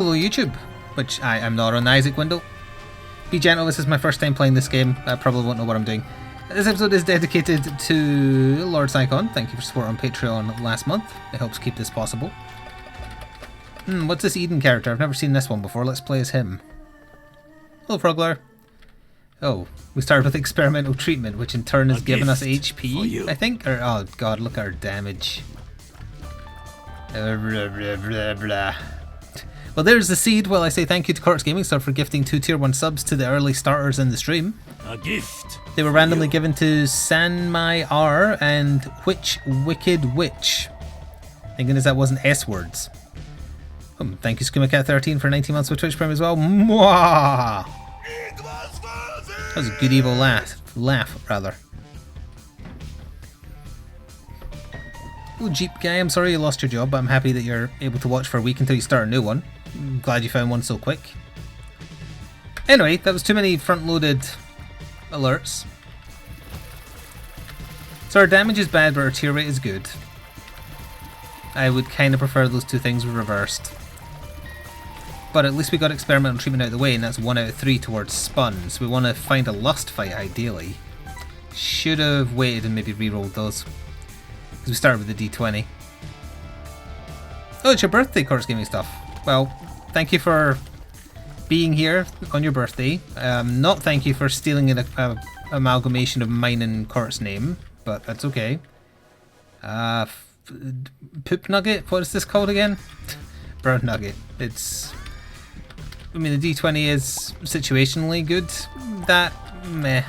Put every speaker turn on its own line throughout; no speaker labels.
Hello YouTube, which I am not on the Isaac window. Be gentle, this is my first time playing this game, I probably won't know what I'm doing. This episode is dedicated to Lord Sycon. Thank you for support on Patreon last month, it helps keep this possible. What's this Eden character? I've never seen this one before, let's play as him. Hello Frogler. Oh, we started with experimental treatment, which in turn has given us HP, I think? Or, oh god, look at our damage. Well, there's the seed. Well, I say thank you to Corks Gaming Star for gifting 2 tier 1 subs to the early starters in the stream.
A gift.
They were randomly given to Sanmai R and Which Wicked Witch. Thank goodness that wasn't S words. Thank you SkumaCat13 for 19 months with Twitch Prime as well. Mwah! That was a good evil laugh rather. Oh, Jeep guy, I'm sorry you lost your job, but I'm happy that you're able to watch for a week until you start a new one. I'm glad you found one so quick. Anyway, that was too many front-loaded alerts. So our damage is bad, but our tier rate is good. I would kind of prefer those two things were reversed. But at least we got experimental treatment out of the way, and that's 1 out of 3 towards spun, so we want to find a lust fight ideally. Should have waited and maybe re-rolled those. Because we started with the D20. Oh, it's your birthday, Corks Gaming Stuff. Well, thank you for being here on your birthday. Not thank you for stealing an amalgamation of mine and Cort's name, but that's okay. Poop Nugget? What is this called again? Brown Nugget. It's... I mean, the D20 is situationally good. That, meh.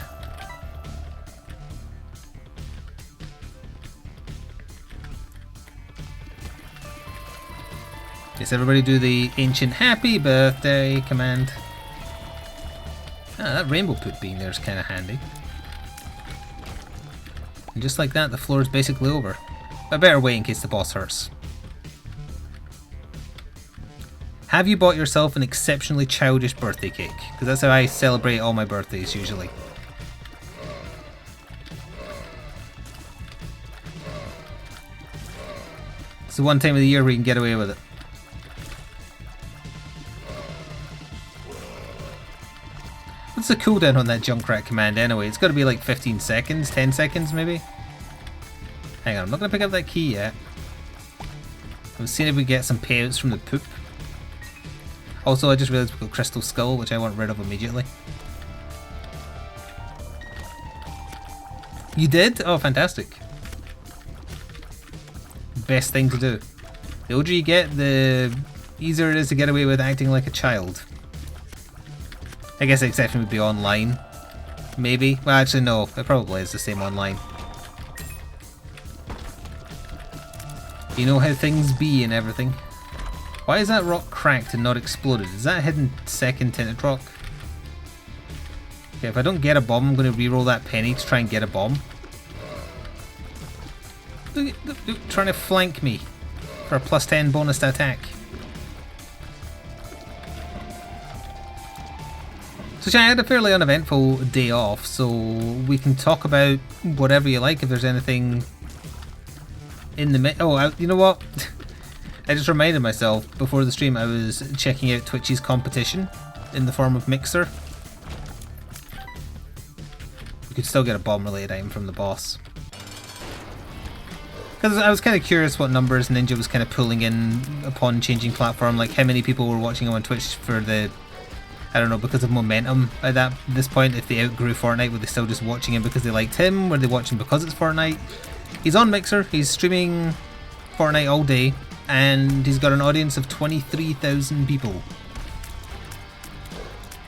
Yes, everybody do the ancient happy birthday command. That rainbow poop being there is kind of handy. And just like that, the floor is basically over. I better wait in case the boss hurts. Have you bought yourself an exceptionally childish birthday cake? Because that's how I celebrate all my birthdays usually. It's the one time of the year where you can get away with it. What's the cooldown on that Junkrat command anyway? It's got to be like 15 seconds, 10 seconds maybe? Hang on, I'm not going to pick up that key yet. I'm seeing if we get some payouts from the poop. Also, I just realised we've got Crystal Skull, which I want rid of immediately. You did? Oh, fantastic. Best thing to do. The older you get, the easier it is to get away with acting like a child. I guess the exception would be online. Maybe. Well, actually, no. It probably is the same online. You know how things be and everything. Why is that rock cracked and not exploded? Is that a hidden second tinted rock? Okay, if I don't get a bomb, I'm going to reroll that penny to try and get a bomb. Look, trying to flank me for a plus 10 bonus to attack. So I had a fairly uneventful day off, so we can talk about whatever you like if there's anything in the oh, you know what? I just reminded myself before the stream I was checking out Twitch's competition in the form of Mixer. We could still get a bomb related item from the boss. Because I was kind of curious what numbers Ninja was kind of pulling in upon changing platform, like how many people were watching him on Twitch for the... I don't know, because of momentum at this point, if they outgrew Fortnite, were they still just watching him because they liked him? Were they watching because it's Fortnite? He's on Mixer, he's streaming Fortnite all day, and he's got an audience of 23,000 people.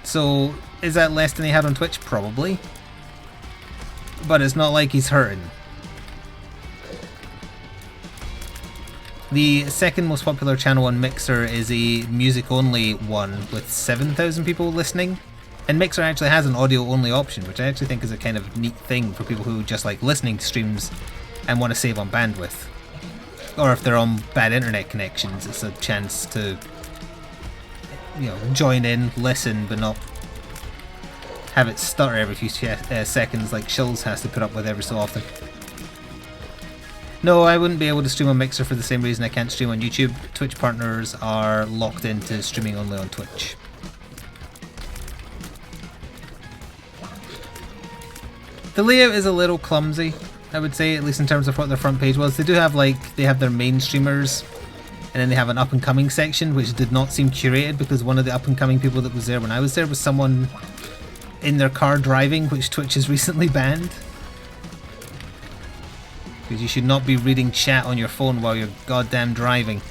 So, is that less than he had on Twitch? Probably. But it's not like he's hurting. The second most popular channel on Mixer is a music-only one with 7,000 people listening. And Mixer actually has an audio-only option, which I actually think is a kind of neat thing for people who just like listening to streams and want to save on bandwidth. Or if they're on bad internet connections, it's a chance to, you know, join in, listen, but not have it stutter every few seconds like Shills has to put up with every so often. No, I wouldn't be able to stream on Mixer for the same reason I can't stream on YouTube. Twitch partners are locked into streaming only on Twitch. The layout is a little clumsy, I would say, at least in terms of what their front page was. They do have they have their main streamers, and then they have an up and coming section, which did not seem curated because one of the up and coming people that was there when I was there was someone in their car driving, which Twitch has recently banned. Because you should not be reading chat on your phone while you're goddamn driving.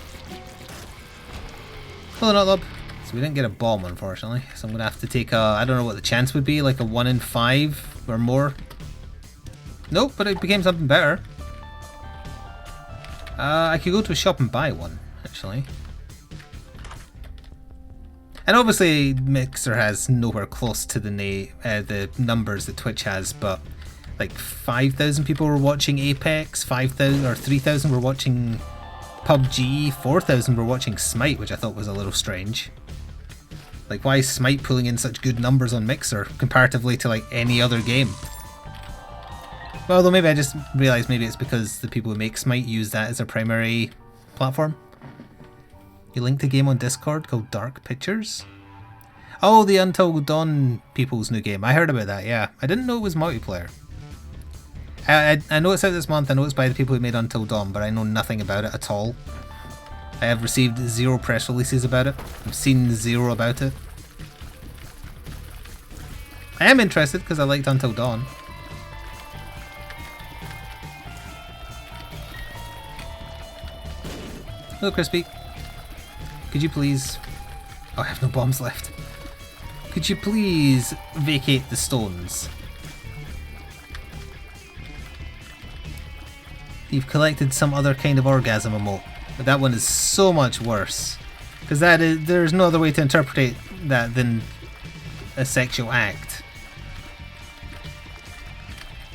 Hello, Notlob. So we didn't get a bomb, unfortunately. So I'm going to have to take a... I don't know what the chance would be, like a 1 in 5 or more. Nope, but it became something better. I could go to a shop and buy one, actually. And obviously Mixer has nowhere close to the numbers that Twitch has, but like 5,000 people were watching Apex, 5,000 or 3,000 were watching PUBG, 4,000 were watching Smite, which I thought was a little strange. Like, why is Smite pulling in such good numbers on Mixer comparatively to like any other game? Well, although maybe I just realised maybe it's because the people who make Smite use that as their primary platform. You linked a game on Discord called Dark Pictures? Oh, the Until Dawn people's new game. I heard about that, yeah. I didn't know it was multiplayer. I know it's out this month, I know it's by the people who made Until Dawn, but I know nothing about it at all. I have received 0 press releases about it. I've seen 0 about it. I am interested because I liked Until Dawn. Hello, Crispy. Could you please... Oh, I have no bombs left. Could you please vacate the stones? You've collected some other kind of orgasm emote, but that one is so much worse. Because there's no other way to interpret that than a sexual act.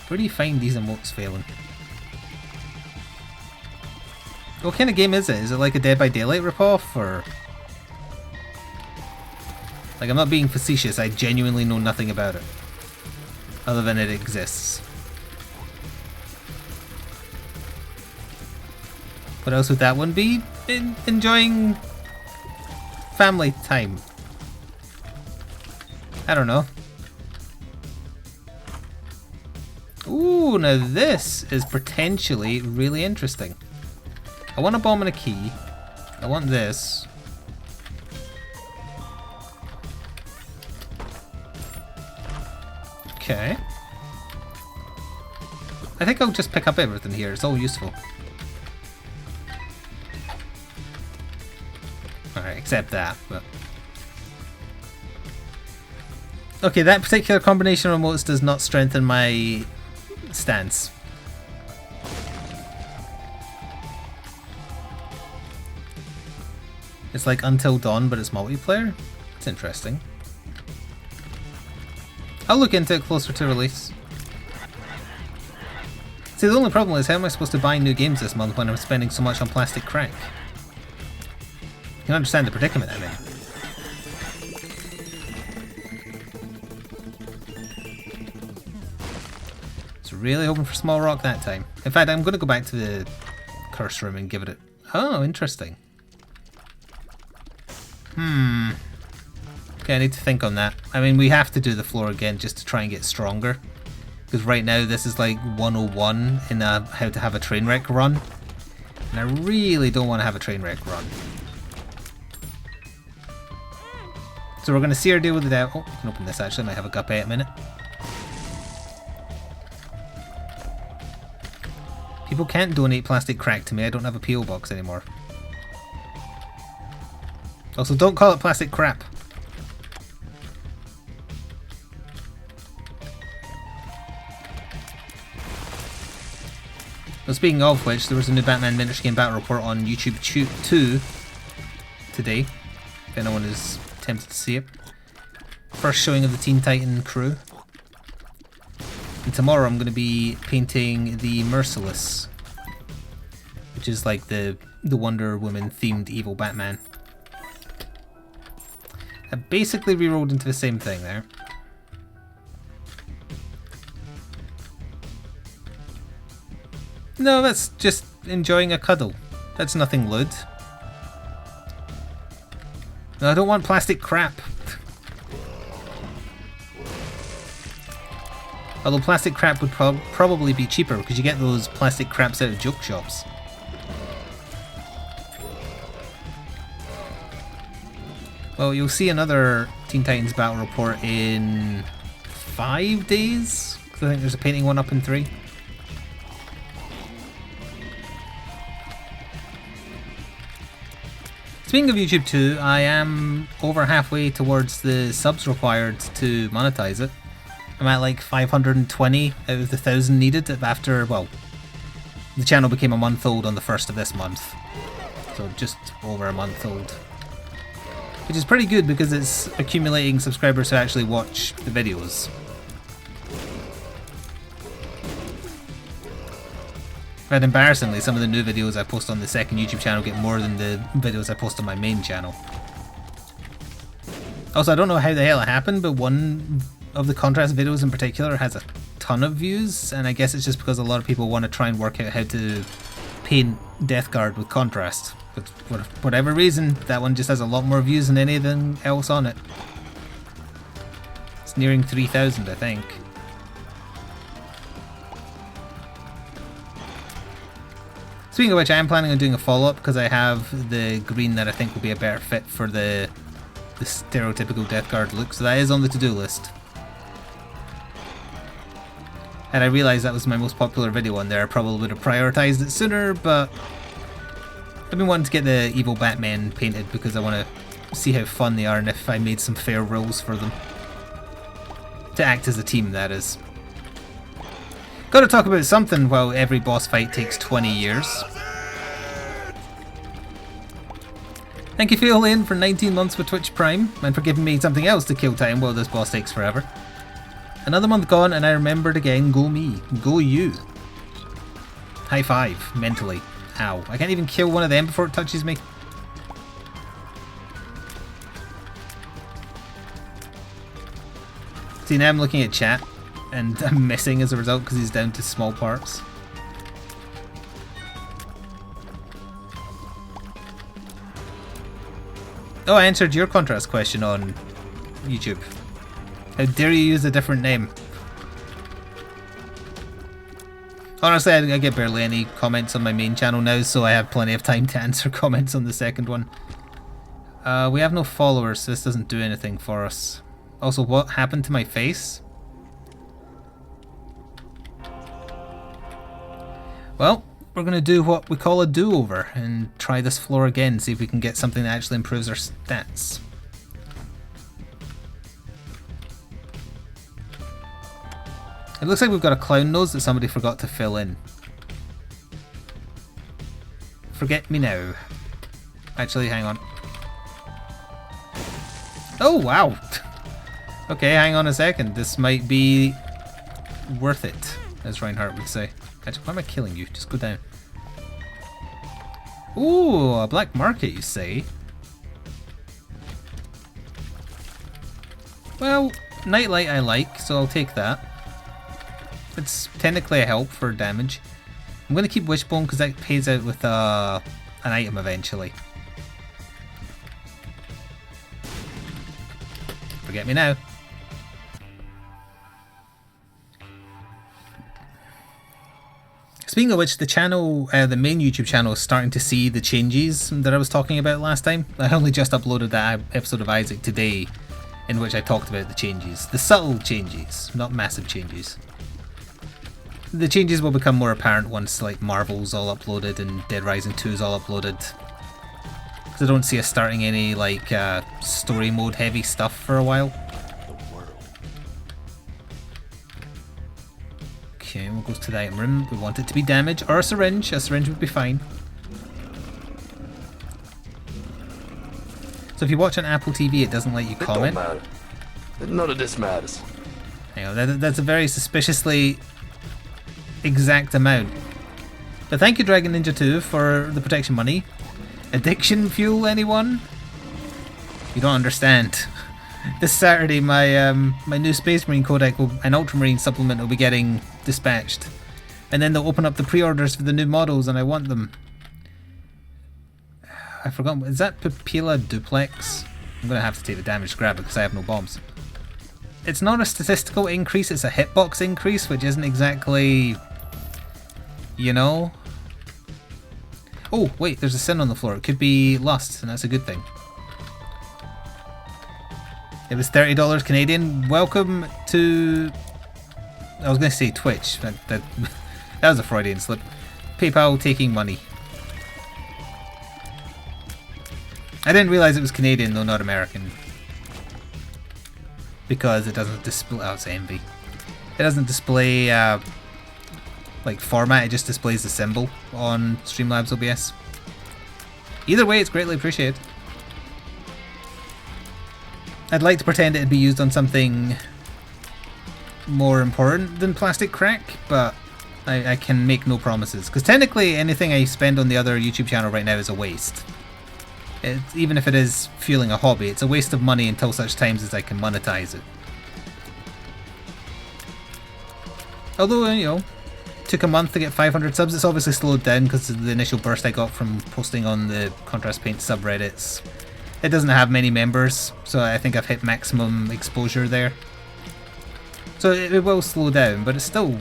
Where do you find these emotes failing? What kind of game is it? Is it like a Dead by Daylight ripoff, or... Like, I'm not being facetious, I genuinely know nothing about it. Other than it exists. What else would that one be? Enjoying family time. I don't know. Ooh, now this is potentially really interesting. I want a bomb and a key. I want this. Okay. I think I'll just pick up everything here. It's all useful. Alright, except that, but... Okay, that particular combination of emotes does not strengthen my stance. It's like Until Dawn, but it's multiplayer? It's interesting. I'll look into it closer to release. See, the only problem is, how am I supposed to buy new games this month when I'm spending so much on plastic crack? You can understand the predicament I'm in. So really hoping for small rock that time. In fact, I'm going to go back to the curse room and give it a... Oh, interesting. Okay, I need to think on that. I mean, we have to do the floor again just to try and get stronger. Because right now this is like 101 in how to have a train wreck run. And I really don't want to have a train wreck run. So we're going to see her deal with the devil. Oh, I can open this actually, might have a guppy in a minute. People can't donate plastic crack to me, I don't have a PO box anymore. Also, don't call it plastic crap. Well, speaking of which, there was a new Batman miniature game battle report on YouTube 2 today, if anyone is tempted to see it. First showing of the Teen Titan crew. And tomorrow I'm going to be painting the Merciless, which is like the Wonder Woman themed evil Batman. I basically re-rolled into the same thing there. No, that's just enjoying a cuddle. That's nothing lewd. No, I don't want plastic crap. Although plastic crap would probably be cheaper because you get those plastic craps out of joke shops. Well, you'll see another Teen Titans Battle Report in 5 days. Because I think there's a painting one up in 3. Speaking of YouTube too, I am over halfway towards the subs required to monetize it. I'm at like 520 out of the 1,000 needed after, well, the channel became a month old on the 1st of this month. So just over a month old. Which is pretty good because it's accumulating subscribers who actually watch the videos. But embarrassingly, some of the new videos I post on the second YouTube channel get more than the videos I post on my main channel. Also, I don't know how the hell it happened, but one of the contrast videos in particular has a ton of views, and I guess it's just because a lot of people want to try and work out how to paint Death Guard with contrast. But for whatever reason, that one just has a lot more views than anything else on it. It's nearing 3,000, I think. Speaking of which, I am planning on doing a follow-up because I have the green that I think will be a better fit for the stereotypical Death Guard look, so that is on the to-do list. And I realised that was my most popular video on there. I probably would have prioritised it sooner, but I've been wanting to get the evil Batman painted because I want to see how fun they are and if I made some fair rules for them. To act as a team, that is. Gotta talk about something while every boss fight takes 20 years. Thank you, Feolane, for 19 months with Twitch Prime, and for giving me something else to kill time while this boss takes forever. Another month gone, and I remembered again, go me. Go you. High five, mentally. Ow. I can't even kill one of them before it touches me. See, now I'm looking at chat, and I'm missing as a result because he's down to small parts. Oh, I answered your contrast question on YouTube. How dare you use a different name? Honestly, I get barely any comments on my main channel now, so I have plenty of time to answer comments on the second one. We have no followers, so this doesn't do anything for us. Also, what happened to my face? Well, we're going to do what we call a do-over and try this floor again, see if we can get something that actually improves our stats. It looks like we've got a clown nose that somebody forgot to fill in. Forget me now. Actually, hang on. Oh, wow! Okay, hang on a second. This might be worth it, as Reinhardt would say. Actually, why am I killing you? Just go down. Ooh, a black market, you say? Well, Nightlight I like, so I'll take that. It's technically a help for damage. I'm going to keep Wishbone because that pays out with an item eventually. Forget me now. Speaking of which, the channel, the main YouTube channel is starting to see the changes that I was talking about last time. I only just uploaded that episode of Isaac today in which I talked about the changes. The subtle changes, not massive changes. The changes will become more apparent once like Marvel's all uploaded and Dead Rising 2 is all uploaded. Because I don't see us starting any like story mode heavy stuff for a while. Okay, we'll go to the item room. We want it to be damage or a syringe. A syringe would be fine. So if you watch on Apple TV, it doesn't let you comment.
It don't matter. None of this matters.
Hang on, that's a very suspiciously exact amount. But thank you, Dragon Ninja 2, for the protection money. Addiction fuel, anyone? You don't understand. This Saturday, my my new Space Marine codec and Ultramarine supplement will be getting dispatched. And then they'll open up the pre-orders for the new models, and I want them. I forgot. Is that Pupilla Duplex? I'm going to have to take the damage to grab it because I have no bombs. It's not a statistical increase, it's a hitbox increase, which isn't exactly... You know? Oh, wait, there's a sin on the floor. It could be lust, and that's a good thing. It was $30 Canadian. Welcome to... I was going to say Twitch. That was a Freudian slip. PayPal taking money. I didn't realise it was Canadian though, not American. Because it doesn't display... Oh, it's envy. It doesn't display like format, it just displays the symbol on Streamlabs OBS. Either way, it's greatly appreciated. I'd like to pretend it'd be used on something more important than plastic crack, but I can make no promises. Because technically anything I spend on the other YouTube channel right now is a waste. Even if it is fueling a hobby, it's a waste of money until such times as I can monetize it. Although, you know, took a month to get 500 subs, it's obviously slowed down because of the initial burst I got from posting on the Contrast Paint subreddits. It doesn't have many members, so I think I've hit maximum exposure there. So it will slow down, but it's still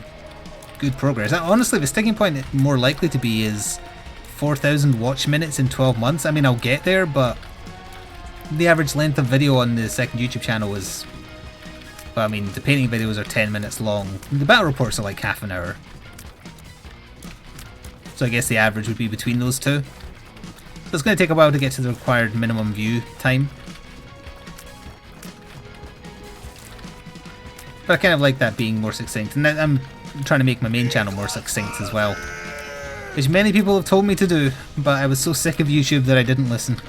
good progress. Honestly, the sticking point more likely to be is 4,000 watch minutes in 12 months. I mean, I'll get there, but the average length of video on the second YouTube channel is... Well, I mean, the painting videos are 10 minutes long. The battle reports are like half an hour. So I guess the average would be between those two. So it's going to take a while to get to the required minimum view time. But I kind of like that being more succinct. And I'm trying to make my main channel more succinct as well. Which many people have told me to do, but I was so sick of YouTube that I didn't listen.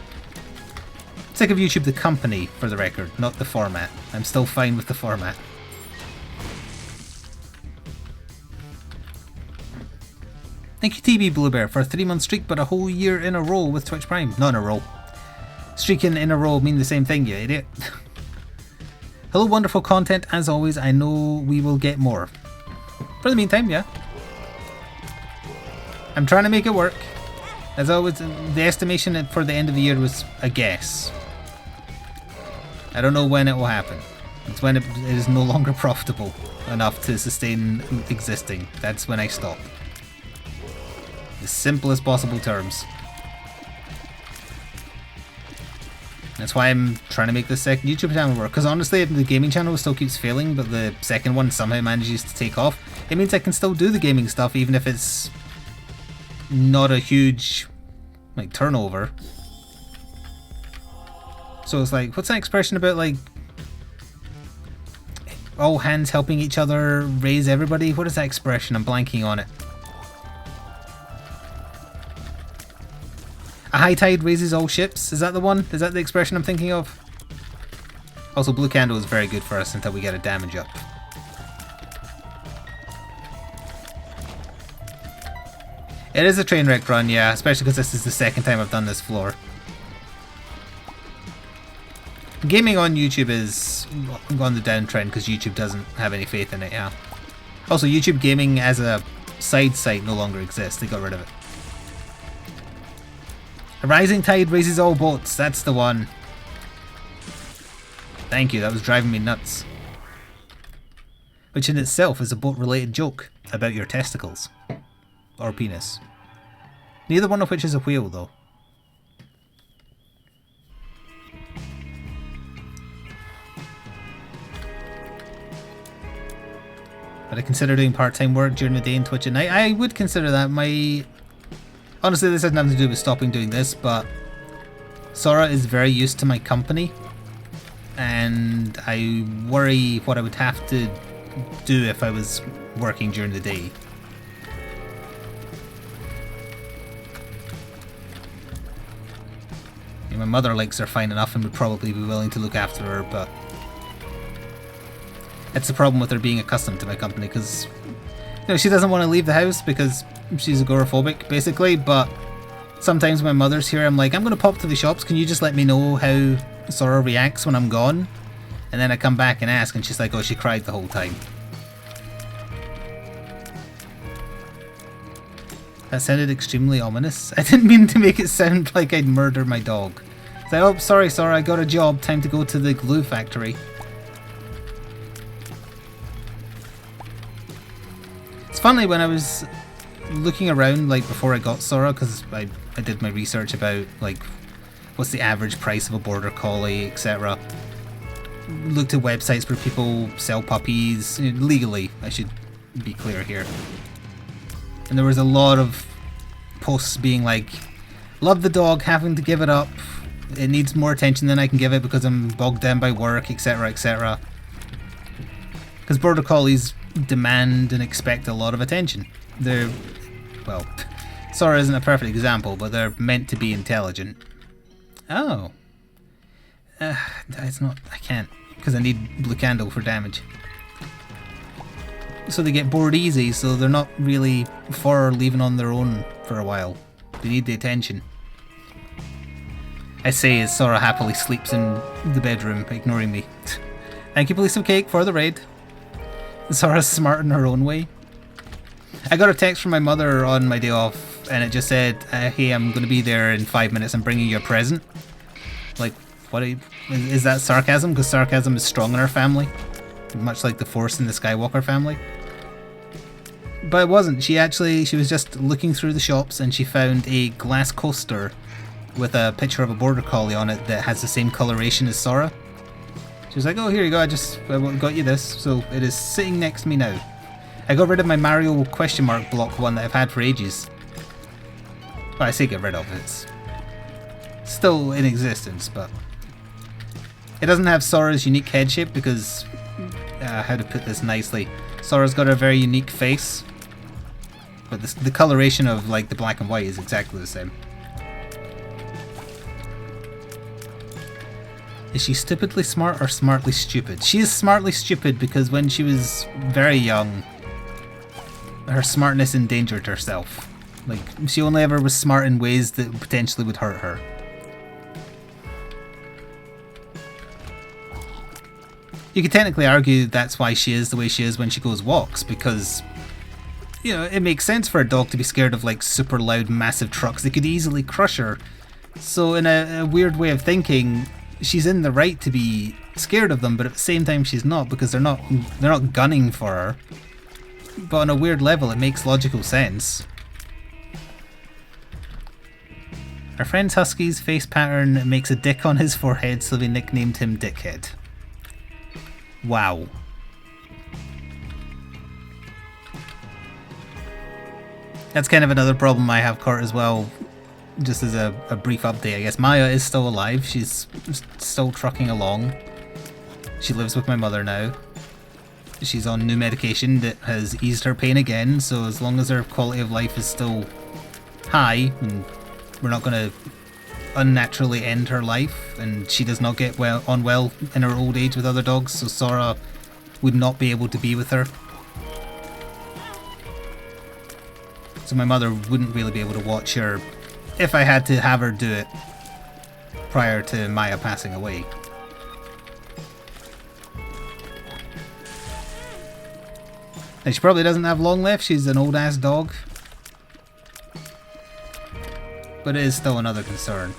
Sick of YouTube the company, for the record, not the format. I'm still fine with the format. Thank you TB Bluebear for a 3-month streak, but a whole year in a row with Twitch Prime. Not in a row. Streaking in a row mean the same thing, you idiot. Hello, wonderful content. As always, I know we will get more. For the meantime, yeah. I'm trying to make it work. As always, the estimation for the end of the year was a guess. I don't know when it will happen. It's when it is no longer profitable enough to sustain existing. That's when I stop. The simplest possible terms. That's why I'm trying to make this second YouTube channel work. Because honestly, if the gaming channel still keeps failing, but the second one somehow manages to take off, it means I can still do the gaming stuff even if it's not a huge like turnover. So it's like, what's that expression about, like all hands helping each other raise everybody? What is that expression? I'm blanking on it. A high tide raises all ships. Is that the one? Is that the expression I'm thinking of? Also, blue candle is very good for us until we get a damage up. It is a train wreck run, yeah, especially because this is the second time I've done this floor. Gaming on YouTube is on the downtrend because YouTube doesn't have any faith in it, yeah. Also, YouTube gaming as a side site no longer exists. They got rid of it. A rising tide raises all boats. That's the one. Thank you, that was driving me nuts. Which in itself is a boat-related joke about your testicles. Or penis. Neither one of which is a whale, though. But I consider doing part-time work during the day and Twitch at night. I would consider that. Honestly, this has nothing to do with stopping doing this, but Sora is very used to my company. And I worry what I would have to do if I was working during the day. My mother likes her fine enough and would probably be willing to look after her, but it's the problem with her being accustomed to my company, because you know, she doesn't want to leave the house because she's agoraphobic, basically, but sometimes when my mother's here, I'm like, I'm going to pop to the shops, can you just let me know how Sora reacts when I'm gone? And then I come back and ask, and she's like, oh, she cried the whole time. That sounded extremely ominous. I didn't mean to make it sound like I'd murder my dog. It's like, oh, sorry, I got a job. Time to go to the glue factory. It's funny, when I was looking around, like, before I got Sora, because I did my research about, like, what's the average price of a border collie, etc. Looked at websites where people sell puppies, legally, I should be clear here. And there was a lot of posts being like, love the dog, having to give it up, it needs more attention than I can give it because I'm bogged down by work, etc, etc. Because border collies demand and expect a lot of attention. They're, well, Sora isn't a perfect example, but they're meant to be intelligent. Oh. It's not, I can't, because I need blue candle for damage. So they get bored easy, so they're not really for leaving on their own for a while. They need the attention. I say as Sora happily sleeps in the bedroom, ignoring me. Thank you, Police of Cake, for the raid. Sora's smart in her own way. I got a text from my mother on my day off, and it just said, hey, I'm going to be there in 5 minutes, I'm bringing you a present. Like, what is that sarcasm? Because sarcasm is strong in our family. Much like the Force in the Skywalker family. But it wasn't. She was just looking through the shops and she found a glass coaster with a picture of a border collie on it that has the same coloration as Sora. She was like, oh, here you go, I got you this. So it is sitting next to me now. I got rid of my Mario question mark block one that I've had for ages. Well, I say get rid of it. It's still in existence, but it doesn't have Sora's unique head shape because, how to put this nicely, Sora's got a very unique face, but the coloration of like the black and white is exactly the same. Is she stupidly smart or smartly stupid? She is smartly stupid because when she was very young, her smartness endangered herself. Like, she only ever was smart in ways that potentially would hurt her. You could technically argue that's why she is the way she is when she goes walks, because, you know, it makes sense for a dog to be scared of like super loud massive trucks that could easily crush her. So in a weird way of thinking, she's in the right to be scared of them, but at the same time she's not, because they're not gunning for her. But on a weird level it makes logical sense. Our friend's husky's face pattern makes a dick on his forehead, so they nicknamed him Dickhead. Wow. That's kind of another problem I have, Kurt, as well. Just as a brief update, I guess. Maya is still alive. She's still trucking along. She lives with my mother now. She's on new medication that has eased her pain again, so as long as her quality of life is still high, and we're not going to unnaturally end her life, and she does not get on well in her old age with other dogs, so Sora would not be able to be with her. So my mother wouldn't really be able to watch her if I had to have her do it prior to Maya passing away. And she probably doesn't have long left, she's an old ass dog. But it is still another concern.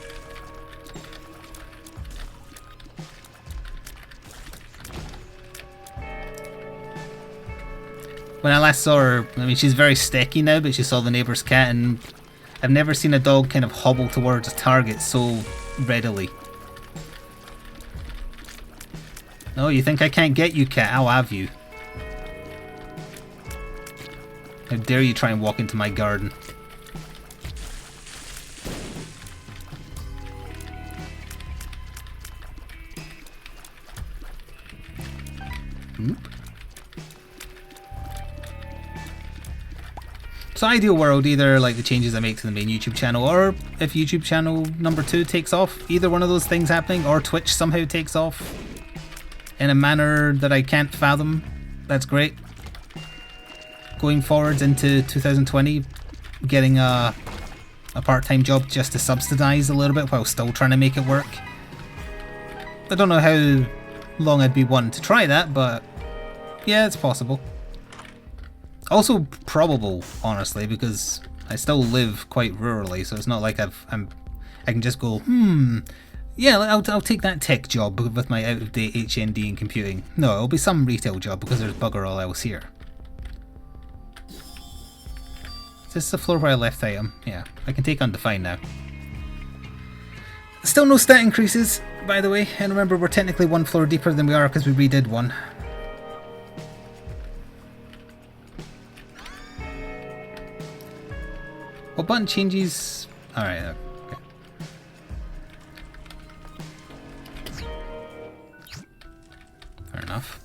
When I last saw her, I mean, she's very stecky now, but she saw the neighbour's cat, and I've never seen a dog kind of hobble towards a target so readily. Oh, you think I can't get you, cat? I'll have you. How dare you try and walk into my garden. So ideal world, either like the changes I make to the main YouTube channel, or if YouTube channel number 2 takes off, either one of those things happening, or Twitch somehow takes off in a manner that I can't fathom, that's great. Going forwards into 2020, getting a part-time job just to subsidise a little bit while still trying to make it work. I don't know how long I'd be wanting to try that, but yeah, it's possible. Also probable, honestly, because I still live quite rurally, so it's not like I can just go, yeah, I'll take that tech job with my out-of-date HND in computing. No, it'll be some retail job because there's bugger all else here. Is this the floor where I left the item? Yeah, I can take undefined now. Still no stat increases, by the way, and remember we're technically one floor deeper than we are because we redid one. What button changes? Alright, okay. Fair enough.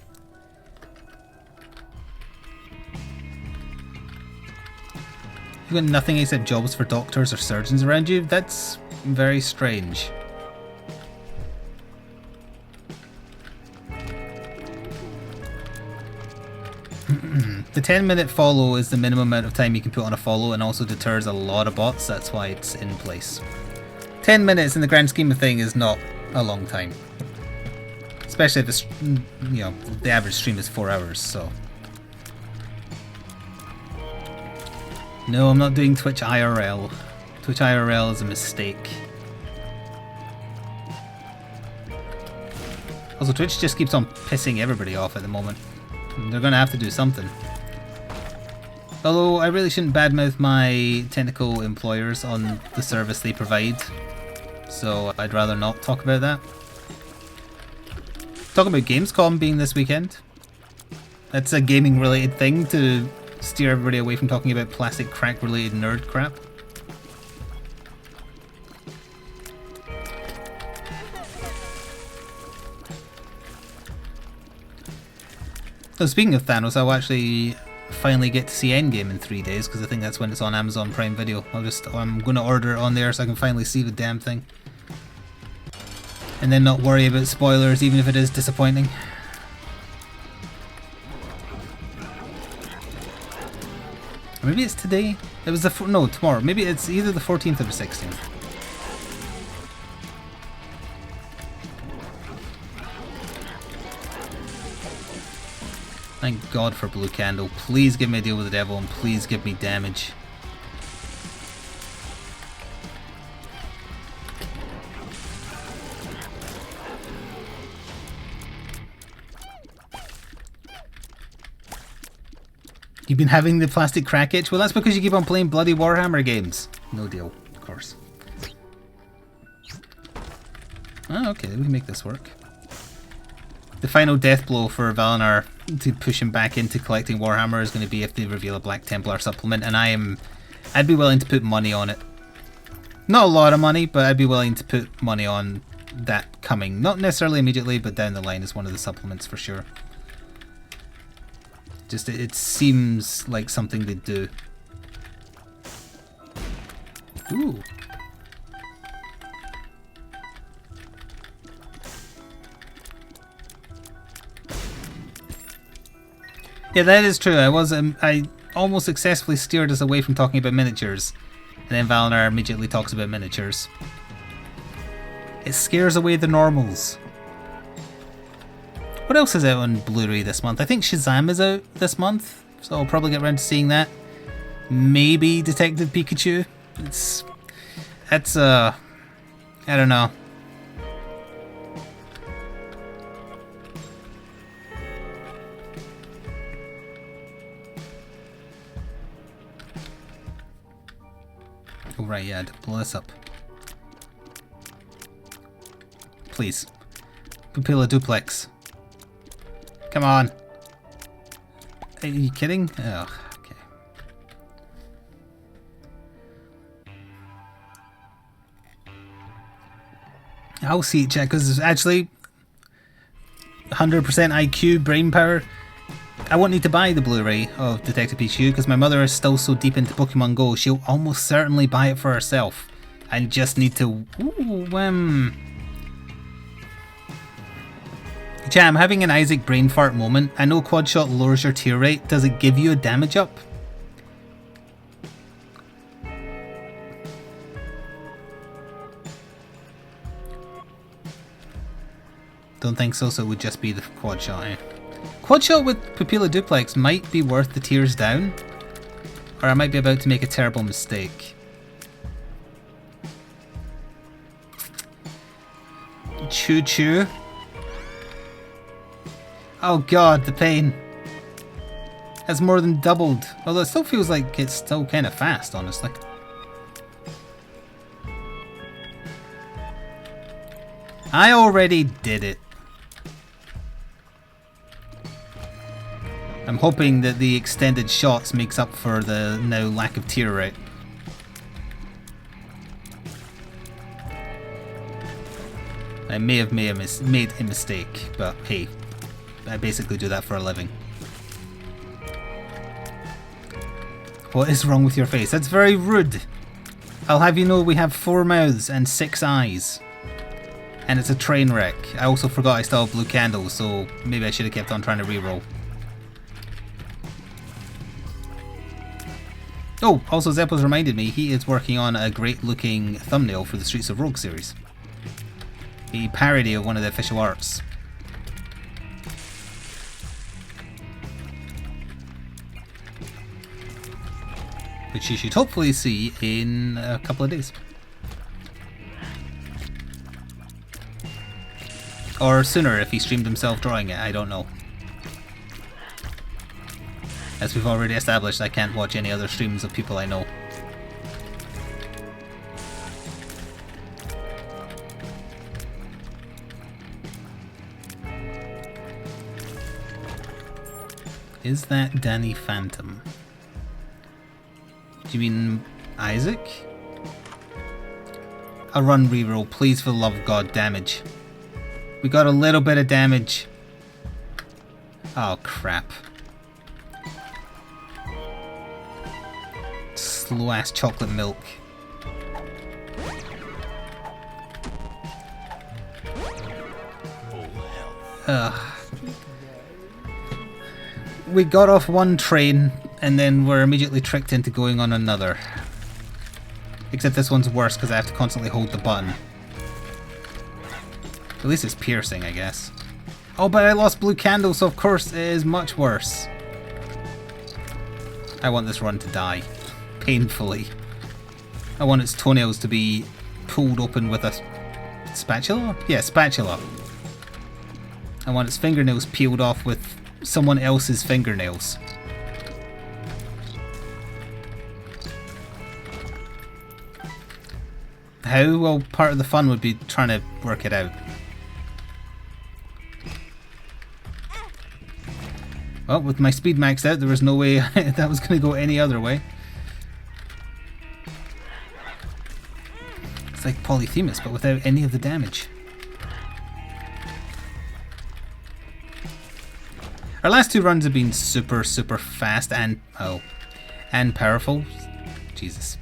You've got nothing except jobs for doctors or surgeons around you? That's very strange. The 10-minute follow is the minimum amount of time you can put on a follow and also deters a lot of bots, that's why it's in place. 10 minutes in the grand scheme of things is not a long time. Especially if it's, you know, the average stream is 4 hours, so. No, I'm not doing Twitch IRL. Twitch IRL is a mistake. Also, Twitch just keeps on pissing everybody off at the moment. They're gonna have to do something. Although I really shouldn't badmouth my technical employers on the service they provide, so I'd rather not talk about that. Talking about Gamescom being this weekend. That's a gaming related thing to steer everybody away from talking about plastic crack related nerd crap. So speaking of Thanos, I'll actually finally get to see Endgame in 3 days because I think that's when it's on Amazon Prime Video. I'm going to order it on there so I can finally see the damn thing. And then not worry about spoilers even if it is disappointing. Or maybe it's today? It was no, tomorrow. Maybe it's either the 14th or the 16th. Thank God for Blue Candle. Please give me a deal with the devil and please give me damage. You've been having the plastic crack itch? Well, that's because you keep on playing bloody Warhammer games. No deal, of course. Oh, okay, we can make this work. The final death blow for Valinar to push him back into collecting Warhammer is going to be if they reveal a Black Templar supplement, and I'd be willing to put money on it. Not a lot of money, but I'd be willing to put money on that coming. Not necessarily immediately, but down the line as one of the supplements for sure. Just, it seems like something they'd do. Ooh. Yeah, that is true. I almost successfully steered us away from talking about miniatures, and then Valinar immediately talks about miniatures. It scares away the normals. What else is out on Blu-ray this month? I think Shazam is out this month, so I'll probably get around to seeing that. Maybe Detective Pikachu. I don't know. Oh right, yeah, blow this up. Please. Pupilla Duplex. Come on. Are you kidding? Ugh, okay. I'll see it, chat, because it's actually 100% IQ, brain power. I won't need to buy the Blu-ray of Detective Pikachu because my mother is still so deep into Pokemon Go, she'll almost certainly buy it for herself. I just need to... Chat, I'm having an Isaac brain fart moment. I know quad shot lowers your tear rate. Does it give you a damage up? Don't think so, so it would just be the quad shot, eh? Quad shot with Pupilla Duplex might be worth the tears down. Or I might be about to make a terrible mistake. Choo-choo. Oh god, the pain. Has more than doubled. Although it still feels like it's still kind of fast, honestly. I already did it. I'm hoping that the extended shots makes up for the now lack of tear rate. I may have made a mistake, but hey, I basically do that for a living. What is wrong with your face? That's very rude. I'll have you know we have 4 mouths and 6 eyes. And it's a train wreck. I also forgot I still have blue candles, so maybe I should have kept on trying to reroll. Oh, also Zeppos reminded me he is working on a great looking thumbnail for the Streets of Rogue series. A parody of one of the official arts. Which you should hopefully see in a couple of days. Or sooner if he streamed himself drawing it, I don't know. As we've already established, I can't watch any other streams of people I know. Is that Danny Phantom? Do you mean Isaac? A run reroll, please, for the love of God, damage. We got a little bit of damage. Oh crap. Slow ass chocolate milk. We got off one train and then we're immediately tricked into going on another. Except this one's worse because I have to constantly hold the button. At least it's piercing, I guess. Oh, but I lost blue candles, so of course it is much worse. I want this run to die. Painfully. I want its toenails to be pulled open with a spatula? Yeah, spatula. I want its fingernails peeled off with someone else's fingernails. How? Well, part of the fun would be trying to work it out. Well, with my speed maxed out, there was no way that was going to go any other way. It's like Polyphemus, but without any of the damage. Our last 2 runs have been super, super fast and, oh, and powerful. Jesus.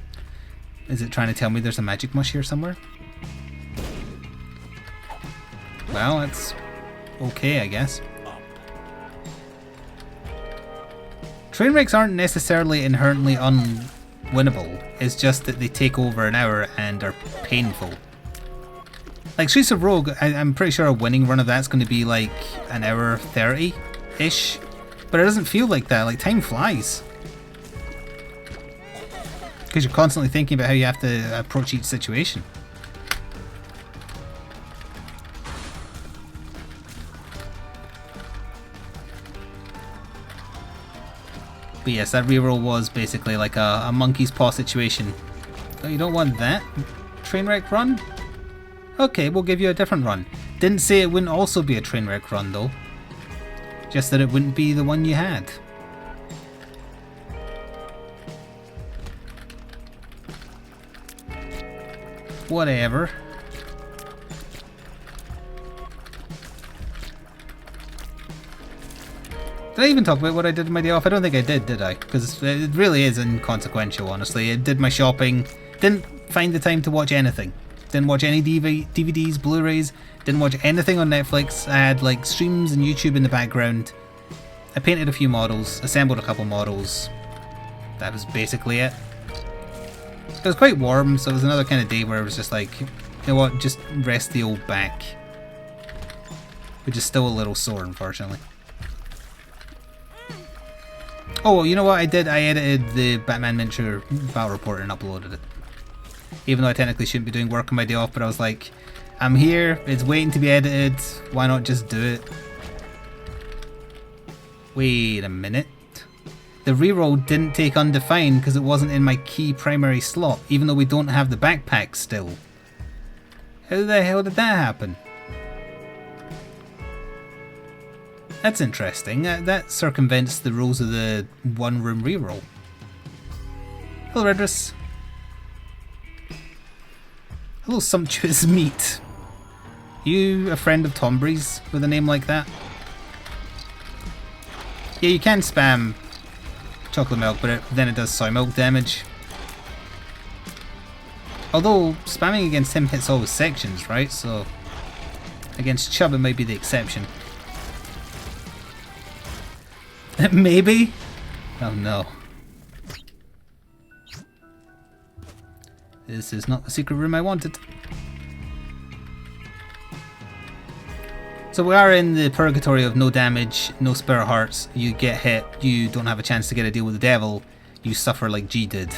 Is it trying to tell me there's a magic mush here somewhere? Well, that's okay, I guess. Train wrecks aren't necessarily inherently unwinnable, it's just that they take over an hour and are painful. Like Streets of Rogue, I'm pretty sure a winning run of that's going to be like an hour 30-ish, but it doesn't feel like that, like time flies. Because you're constantly thinking about how you have to approach each situation. But yes, that reroll was basically like a monkey's paw situation. Oh, you don't want that train wreck run? Okay, we'll give you a different run. Didn't say it wouldn't also be a train wreck run though. Just that it wouldn't be the one you had. Whatever. Did I even talk about what I did in my day off? I don't think I did I? Because it really is inconsequential, honestly. I did my shopping, didn't find the time to watch anything. Didn't watch any DVDs, Blu-rays, didn't watch anything on Netflix. I had like streams and YouTube in the background. I painted a few models, assembled a couple models. That was basically it. It was quite warm, so it was another kind of day where it was just like, you know what, just rest the old back. Which is still a little sore, unfortunately. Oh, you know what I did? I edited the Batman Miniature Battle Report and uploaded it. Even though I technically shouldn't be doing work on my day off, but I was like, I'm here, it's waiting to be edited, why not just do it? Wait a minute. The reroll didn't take undefined because it wasn't in my key primary slot, even though we don't have the backpack still. How the hell did that happen? That's interesting. That circumvents the rules of the one-room reroll. Hello, Redress. Hello, sumptuous meat. You a friend of Tombry's with a name like that? Yeah, you can spam chocolate milk, but then it does soy milk damage. Although, spamming against him hits all his sections, right? So, against Chubb it might be the exception. Maybe? Oh no. This is not the secret room I wanted. So we are in the purgatory of no damage, no spare hearts, you get hit, you don't have a chance to get a deal with the devil, you suffer like G did.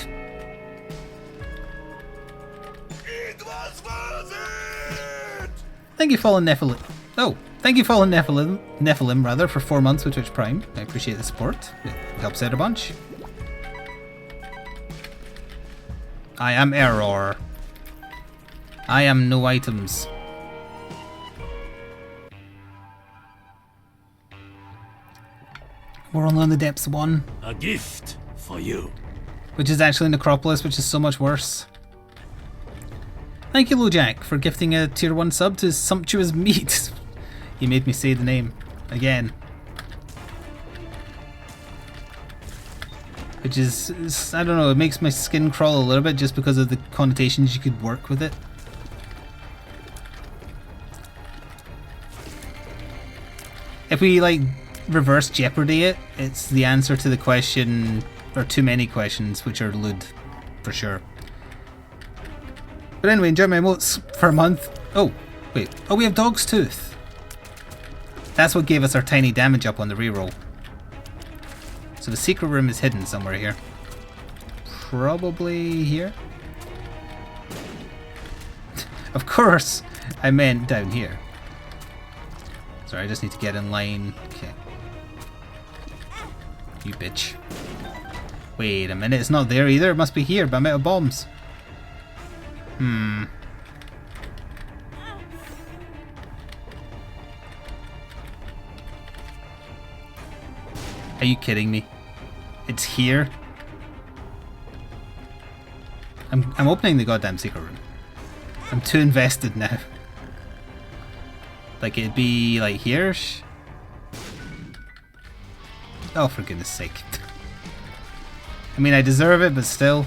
It was worth it!
Thank you, Fallen Nephilim. Oh, thank you, Fallen Nephilim rather, for 4 months with Twitch Prime. I appreciate the support. It helps out a bunch. I am error. I am no items. We're only on the depths 1.
A gift for you.
Which is actually Necropolis, which is so much worse. Thank you, Lojack, for gifting a tier 1 sub to Sumptuous Meat. You made me say the name again. Which is, I don't know, it makes my skin crawl a little bit just because of the connotations you could work with it. If we, like, reverse Jeopardy it, it's the answer to the question, or too many questions, which are lewd, for sure. But anyway, enjoy my emotes for a month. Oh, wait. Oh, we have Dog's Tooth. That's what gave us our tiny damage up on the reroll. So the secret room is hidden somewhere here. Probably here? Of course, I meant down here. Sorry, I just need to get in line. Okay. You bitch. Wait a minute, it's not there either. It must be here, but I'm out of bombs. Are you kidding me? It's here? I'm opening the goddamn secret room. I'm too invested now. Like it'd be like here? Oh, for goodness sake. I mean, I deserve it, but still.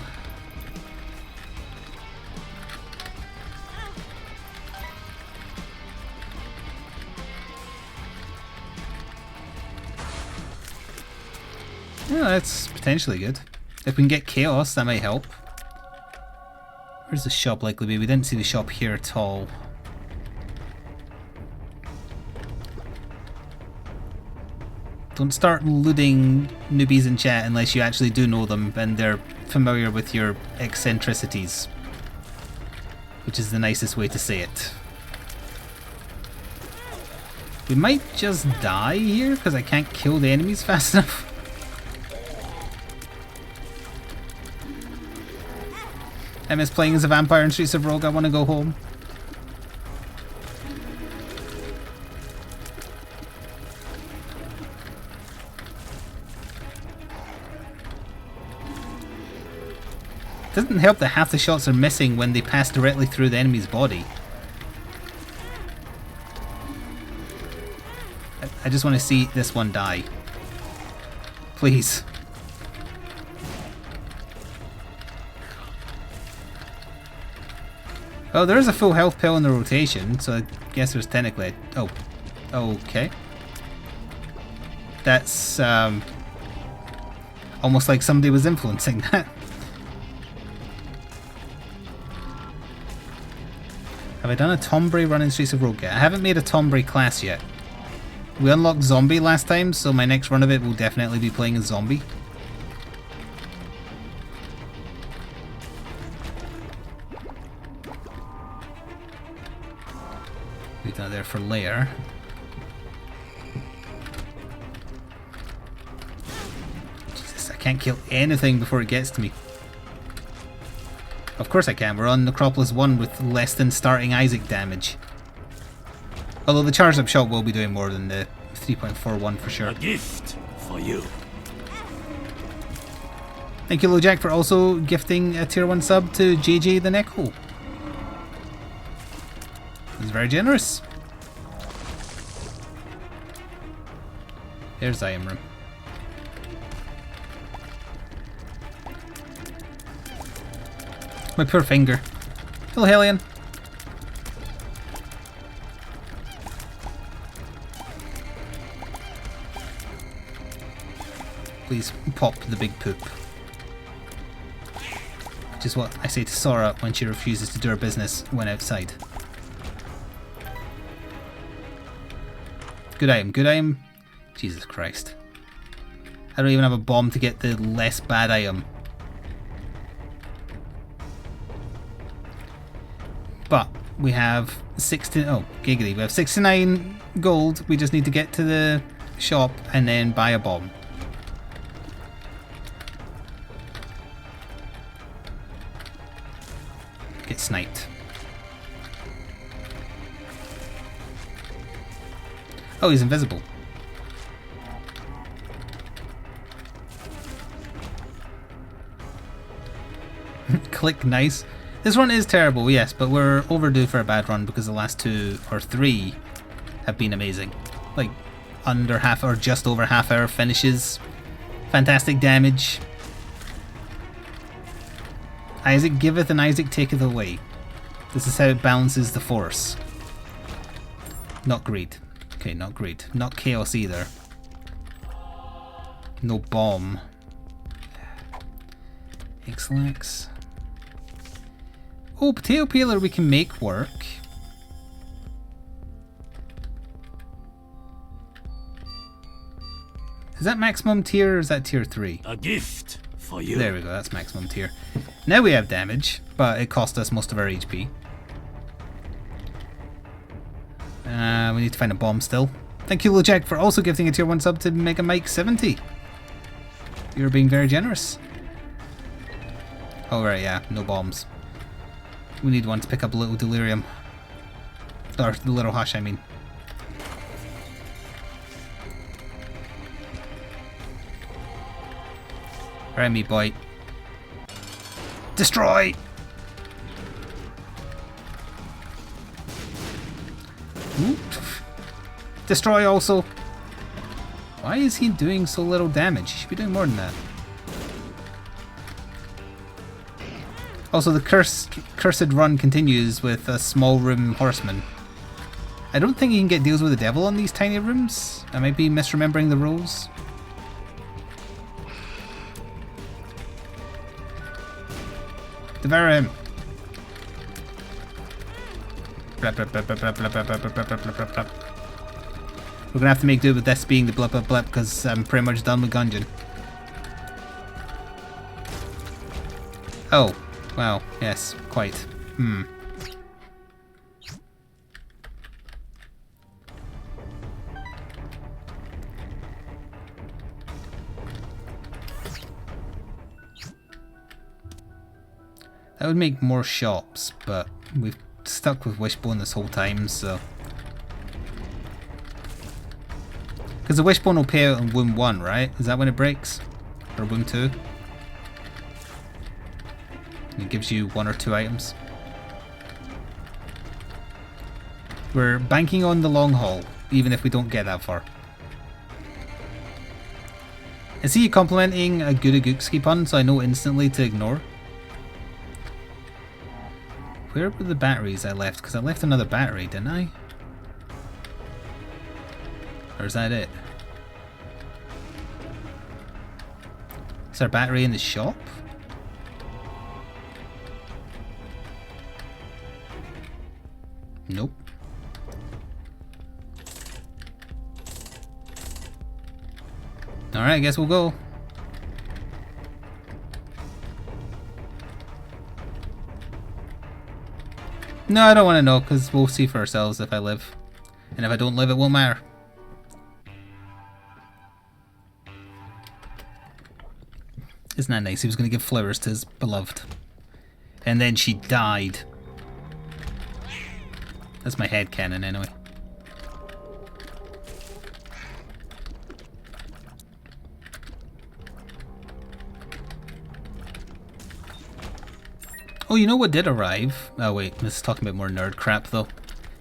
Yeah, that's potentially good. If we can get chaos, that might help. Where's the shop likely to be? We didn't see the shop here at all. Don't start looting newbies in chat unless you actually do know them and they're familiar with your eccentricities. Which is the nicest way to say it. We might just die here because I can't kill the enemies fast enough. I miss playing as a vampire in Streets of Rogue. I want to go home. Doesn't help that half the shots are missing when they pass directly through the enemy's body. I just want to see this one die. Please. Oh, there is a full health pill in the rotation, so I guess there's technically... Oh. Okay. That's, almost like somebody was influencing that. Have I done a Tombray run in Streets of Rogue yet? I haven't made a Tombray class yet. We unlocked Zombie last time, so my next run of it will definitely be playing as Zombie. there for layer. Jesus, I can't kill anything before it gets to me. Of course I can. We're on Necropolis 1 with less than starting Isaac damage. Although the charged up shot will be doing more than the 3.41 for sure.
A gift for you.
Thank you, LoJack, for also gifting a tier 1 sub to JJ the Neko. He's very generous. There's item room. My poor finger. Hello, Hellion. Please pop the big poop. Which is what I say to Sora when she refuses to do her business when outside. Good item, good item. Jesus Christ. I don't even have a bomb to get the less bad item. But we have 16. Oh, giggity. We have 69 gold. We just need to get to the shop and then buy a bomb. Get sniped. Oh, he's invisible. Click, nice. This run is terrible, yes, but we're overdue for a bad run because the last 2 or 3 have been amazing. Like, under half or just over half hour finishes. Fantastic damage. Isaac giveth and Isaac taketh away. This is how it balances the force. Not greed. Okay, not greed. Not chaos either. No bomb. X-Lax. Oh, potato peeler we can make work. Is that maximum tier or is that tier 3?
A gift for you.
There we go, that's maximum tier. Now we have damage, but it cost us most of our HP. We need to find a bomb still. Thank you, LoJack, for also gifting a tier 1 sub to Mega Mike 70. You're being very generous. Oh right, yeah, no bombs. We need one to pick up a little delirium. Or the little hush, I mean. Alright, meat boy. Destroy! Oop. Destroy also. Why is he doing so little damage? He should be doing more than that. Also, the cursed run continues with a small room horseman. I don't think you can get deals with the devil on these tiny rooms. I might be misremembering the rules. Devour him. We're gonna have to make do with this being the blip blip blip because I'm pretty much done with Gungeon. Oh, wow, yes, quite. That would make more shops, but we've stuck with Wishbone this whole time, so... Because the Wishbone will pay out in Womb 1, right? Is that when it breaks? Or Womb 2? And it gives you 1 or 2 items. We're banking on the long haul, even if we don't get that far. I see you complimenting a good Agukski pun, so I know instantly to ignore. Where were the batteries I left? Because I left another battery, didn't I? Or is that it? Is there a battery in the shop? Nope. Alright, I guess we'll go. No, I don't want to know, because we'll see for ourselves if I live. And if I don't live, it won't matter. Isn't that nice? He was going to give flowers to his beloved. And then she died. That's my headcanon anyway. Oh, you know what did arrive? Oh wait, this is talking about more nerd crap though.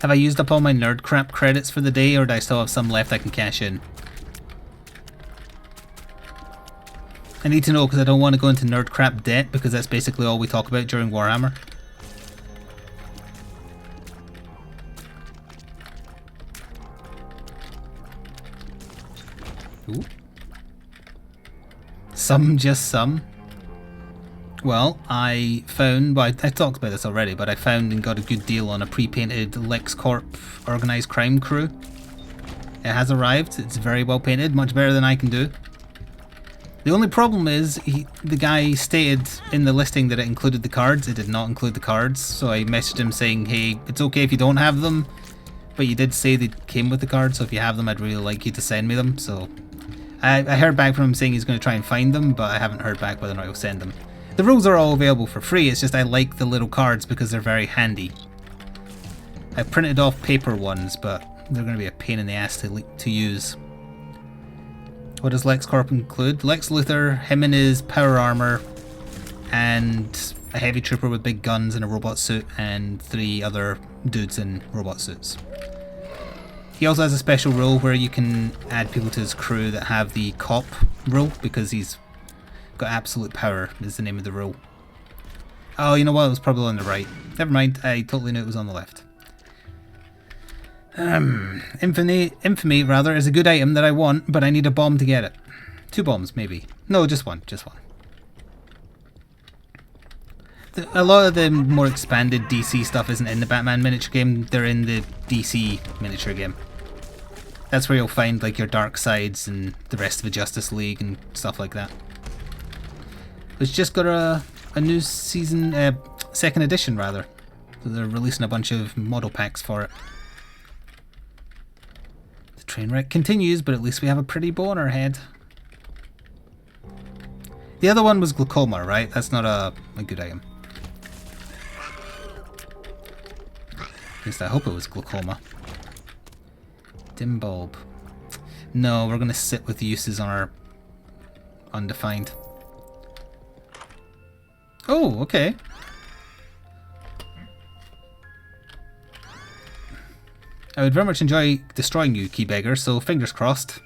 Have I used up all my nerd crap credits for the day, or do I still have some left I can cash in? I need to know because I don't want to go into nerd crap debt, because that's basically all we talk about during Warhammer. Ooh. Some, just some. Well, I found, well, I talked about this already, but I found and got a good deal on a pre-painted LexCorp organised crime crew. It has arrived. It's very well painted, much better than I can do. The only problem is, the guy stated in the listing that it included the cards. It did not include the cards, so I messaged him saying, hey, it's okay if you don't have them, but you did say they came with the cards, so if you have them, I'd really like you to send me them. So I heard back from him saying he's going to try and find them, but I haven't heard back whether or not he'll send them. The rules are all available for free, it's just I like the little cards because they're very handy. I printed off paper ones, but they're going to be a pain in the ass to use. What does LexCorp include? Lex Luthor, him in his power armor, and a heavy trooper with big guns and a robot suit, and 3 other dudes in robot suits. He also has a special rule where you can add people to his crew that have the cop rule, because he's got absolute power, is the name of the rule. Oh, you know what? It was probably on the right. Never mind, I totally knew it was on the left. Infamy, rather, is a good item that I want, but I need a bomb to get it. 2 bombs, maybe. No, just one, just one. A lot of the more expanded DC stuff isn't in the Batman miniature game, they're in the DC miniature game. That's where you'll find like your Dark Sides and the rest of the Justice League and stuff like that. It's just got a new season, 2nd edition rather. So they're releasing a bunch of model packs for it. The train wreck continues, but at least we have a pretty bow on our head. The other one was glaucoma, right? That's not a good item. At least I hope it was glaucoma. Dim bulb. No, we're going to sit with uses on our undefined. Oh, okay. I would very much enjoy destroying you, key beggar, so fingers crossed.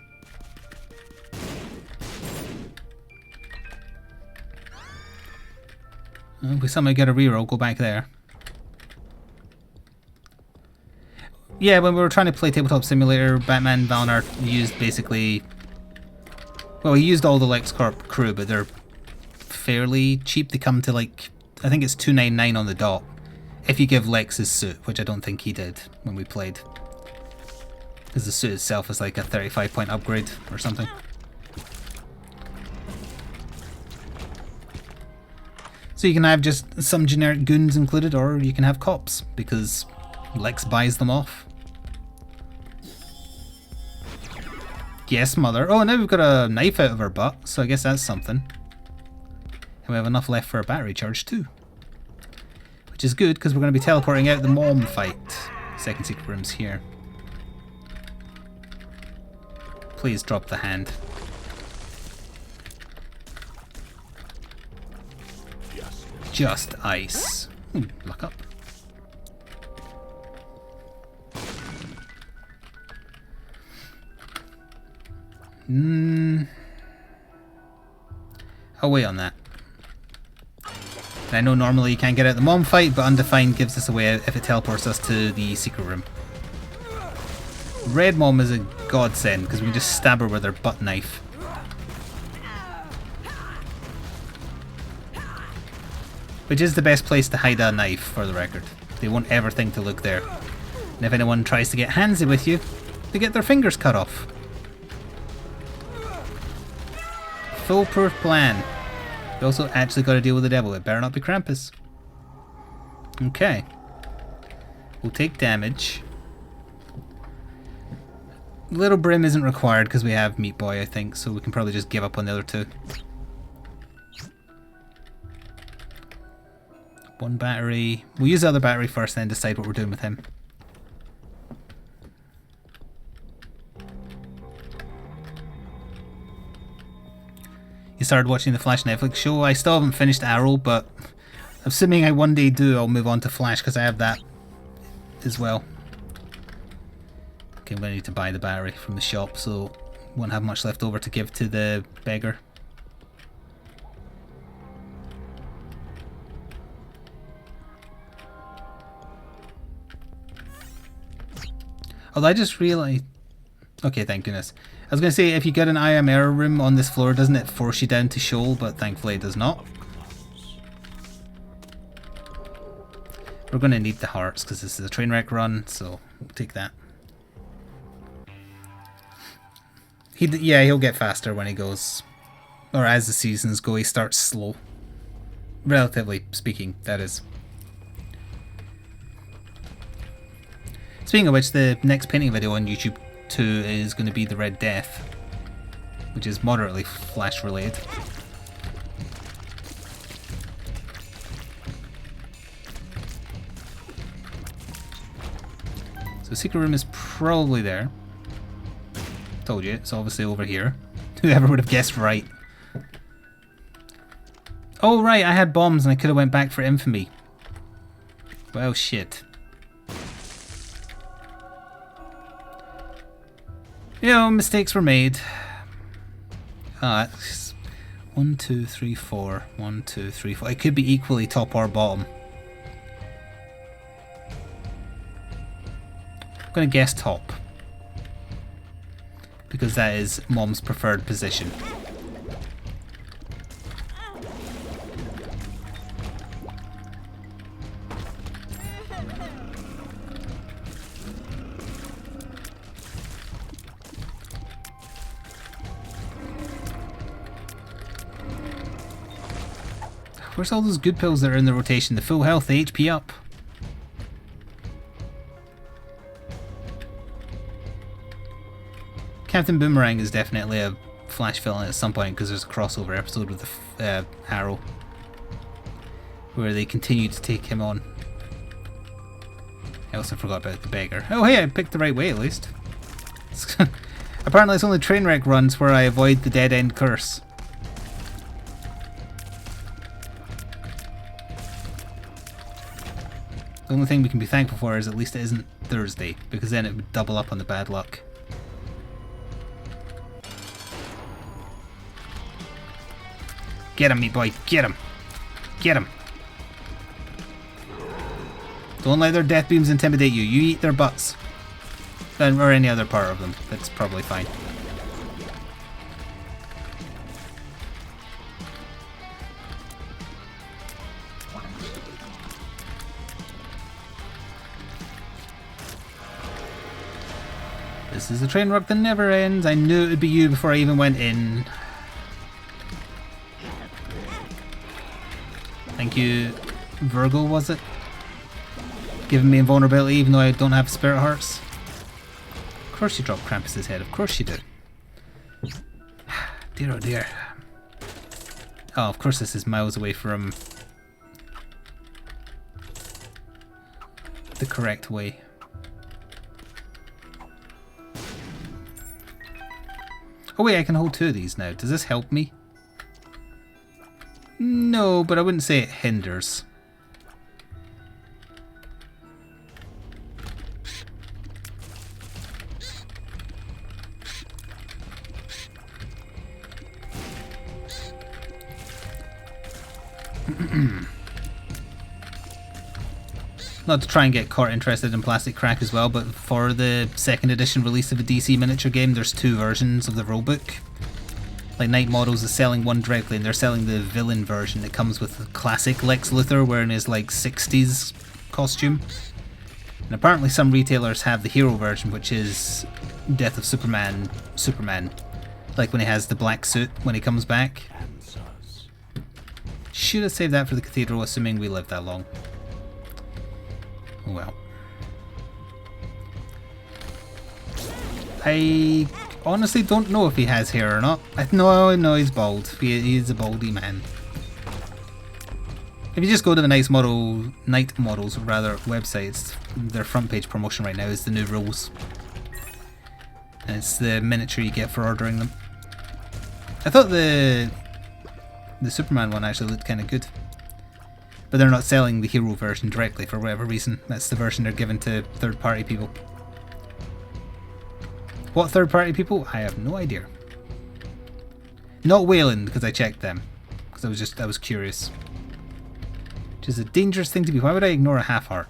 If we somehow get a reroll, go back there. Yeah, when we were trying to play Tabletop Simulator, Batman Valnar used basically... Well, he used all the LexCorp crew, but they're fairly cheap. They come to like, I think it's $2.99 on the dot if you give Lex his suit, which I don't think he did when we played, because the suit itself is like a 35-point upgrade or something. So you can have just some generic goons included, or you can have cops because Lex buys them off. Yes, mother. Oh, now we've got a knife out of our butt, so I guess that's something. We have enough left for a battery charge too, which is good because we're going to be teleporting out the mom fight. 2nd secret room's here. Please drop the hand. Just ice. Ooh, luck up. I'll wait on that. I know normally you can't get out the mom fight, but Undefined gives us a way out if it teleports us to the secret room. Red mom is a godsend because we can just stab her with her butt knife. Which is the best place to hide a knife, for the record. They won't ever think to look there. And if anyone tries to get handsy with you, they get their fingers cut off. Foolproof plan. We also actually got to deal with the devil. It better not be Krampus. Okay. We'll take damage. Little Brim isn't required because we have Meat Boy, I think, so we can probably just give up on the other two. One battery. We'll use the other battery first, then decide what we're doing with him. You started watching the Flash Netflix show. I still haven't finished Arrow, but assuming I one day do, I'll move on to Flash because I have that as well. Okay, I'm going to need to buy the battery from the shop, so won't have much left over to give to the beggar. Although I just realised... Okay, thank goodness. I was going to say, if you get an I am error room on this floor, doesn't it force you down to Shoal? But thankfully it does not. We're going to need the hearts, because this is a train wreck run, so we'll take that. Yeah, he'll get faster when he goes... Or as the seasons go, he starts slow. Relatively speaking, that is. Speaking of which, the next painting video on YouTube 2 is going to be the Red Death, which is moderately Flash related. So secret room is probably there. Told you, it's obviously over here. Whoever would have guessed right. Oh right, I had bombs and I could have went back for infamy. Well shit. You know, mistakes were made. 1, 2, 3, 4. 1, 2, 3, 4. It could be equally top or bottom. I'm going to guess top. Because that is Mom's preferred position. Where's all those good pills that are in the rotation? The full health, the HP up. Captain Boomerang is definitely a Flash villain at some point because there's a crossover episode with the Arrow where they continue to take him on. I also forgot about the beggar. Oh hey, I picked the right way at least. Apparently it's only train wreck runs where I avoid the dead end curse. The only thing we can be thankful for is at least it isn't Thursday, because then it would double up on the bad luck. Get him, meat boy, get him! Get him! Don't let their death beams intimidate you, you eat their butts. Or any other part of them, that's probably fine. This is a train wreck that never ends. I knew it would be you before I even went in. Thank you, Virgo, was it? Giving me invulnerability even though I don't have spirit hearts. Of course you dropped Krampus's head, of course you did. Dear oh dear. Oh, of course this is miles away from the correct way. Oh wait, I can hold two of these now. Does this help me? No, but I wouldn't say it hinders. Not to try and get Court interested in Plastic Crack as well, but for the second edition release of a DC miniature game, there's two versions of the rulebook. Like Night Models is selling one directly, and they're selling the villain version that comes with the classic Lex Luthor wearing his like 60s costume. And apparently some retailers have the hero version, which is Death of Superman, like when he has the black suit when he comes back. Should have saved that for the cathedral, assuming we live that long. Oh well. I honestly don't know if he has hair or not. No, he's bald. He is a baldy man. If you just go to the Night Models websites, their front page promotion right now is the new rules. And it's the miniature you get for ordering them. I thought the Superman one actually looked kind of good. But they're not selling the hero version directly for whatever reason. That's the version they're giving to third-party people. What third-party people? I have no idea. Not Wayland, because I checked them. Because I was curious. Which is a dangerous thing to be. Why would I ignore a half-heart?